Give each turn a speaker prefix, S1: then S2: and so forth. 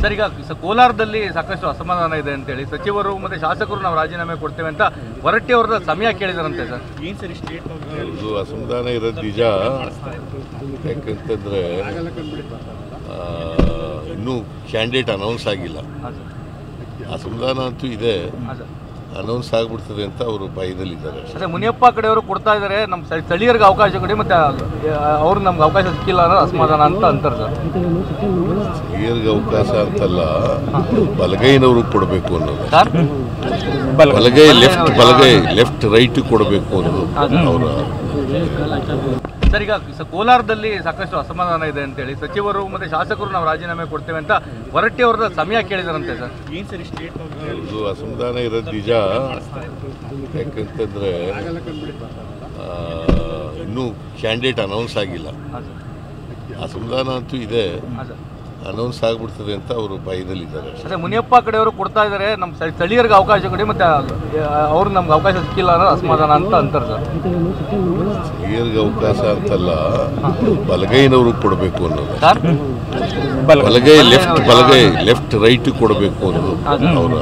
S1: Sir, ಈಗ ಕೋಲಾರದಲ್ಲಿ ಸಾಕಷ್ಟು ಅಸಮಾಧಾನ ಇದೆ ಅಂತೇಳಿ ಸಚಿವರು ಮತ್ತೆ ಶಾಸಕರು ನಾವು ರಾಜೀನಾಮೆ ಕೊಡ್ತೇವೆ ಅಂತ ಹೊರಟ್ಟಿ ಅವ್ರ ಸಮಯ ಕೇಳಿದಾರಂತೆ ಸರ್.
S2: ಇದು ಅಸಮಾಧಾನ ಇರೋದು ನಿಜ. ಯಾಕಂತಂದ್ರೆ ಇನ್ನೂ ಕ್ಯಾಂಡಿಡೇಟ್ ಅನೌನ್ಸ್ ಆಗಿಲ್ಲ. ಅಸಮಾಧಾನ ಅಂತೂ ಇದೆ, ಅನೌನ್ಸ್ ಆಗ್ಬಿಡ್ತದೆ ಅಂತ ಅವರು ಭಯದಲ್ಲಿದ್ದಾರೆ.
S1: ಅದೇ ಮುನಿಯಪ್ಪ ಕಡೆಯವರು ಕೊಡ್ತಾ ಇದ್ದಾರೆ, ನಮ್ಮ ಸ್ಥಳೀಯರಿಗೆ ಅವಕಾಶ ಕೊಡಿ, ಮತ್ತೆ ಅವ್ರು ನಮ್ಗೆ ಅವಕಾಶ ಸಿಕ್ಕಿಲ್ಲ ಅನ್ನೋ ಅಸಮಾಧಾನ ಅಂತ ಅಂತಾರೆ ಸರ್.
S2: ಸ್ಥಳೀಯರಿಗೆ ಅವಕಾಶ ಅಂತಲ್ಲ, ಬಲಗೈನವ್ರಿಗೆ ಕೊಡಬೇಕು ಅನ್ನೋದು. ಬಲಗೈ ಲೆಫ್ಟ್ ರೈಟ್ ಕೊಡಬೇಕು ಅನ್ನೋದು ಅವರ.
S1: ಸರ್, ಈಗ ಕೋಲಾರದಲ್ಲಿ ಸಾಕಷ್ಟು ಅಸಮಾಧಾನ ಇದೆ ಅಂತೇಳಿ ಸಚಿವರು ಮತ್ತೆ ಶಾಸಕರು ನಾವು ರಾಜೀನಾಮೆ ಕೊಡ್ತೇವೆ ಅಂತ ಹೊರಟ್ಟಿ ಅವ್ರ ಸಮಯ ಕೇಳಿದಾರಂತೆ ಸರ್.
S2: ಇದು ಅಸಮಾಧಾನ ಇರೋದು ನಿಜ. ಯಾಕಂತಂದ್ರೆ ಇನ್ನೂ ಕ್ಯಾಂಡಿಡೇಟ್ ಅನೌನ್ಸ್ ಆಗಿಲ್ಲ. ಅಸಮಾಧಾನ ಅಂತೂ ಇದೆ, ಅನೌನ್ಸ್ ಆಗ್ಬಿಡ್ತದೆ ಅಂತ ಅವರು ಭಯದಲ್ಲಿದ್ದಾರೆ.
S1: ಅದೇ ಮುನಿಯಪ್ಪ ಕಡೆಯವರು ಕೊಡ್ತಾ ಇದ್ದಾರೆ, ನಮ್ಮ ಸ್ಥಳೀಯರಿಗೆ ಅವಕಾಶ ಕೊಡಿ, ಮತ್ತೆ ಅವ್ರು ನಮ್ಗೆ ಅವಕಾಶ ಸಿಕ್ಕಿಲ್ಲ ಅನ್ನೋ ಅಸಮಾಧಾನ ಅಂತ ಅಂತಾರೆ ಸರ್.
S2: ಸ್ಥಳೀಯರಿಗೆ ಅವಕಾಶ ಅಂತಲ್ಲ, ಬಲಗೈನವ್ರಿಗೆ ಕೊಡಬೇಕು ಅನ್ನೋದು. ಬಲಗೈ ಲೆಫ್ಟ್ ರೈಟ್ ಕೊಡಬೇಕು ಅನ್ನೋದು ಅವರ.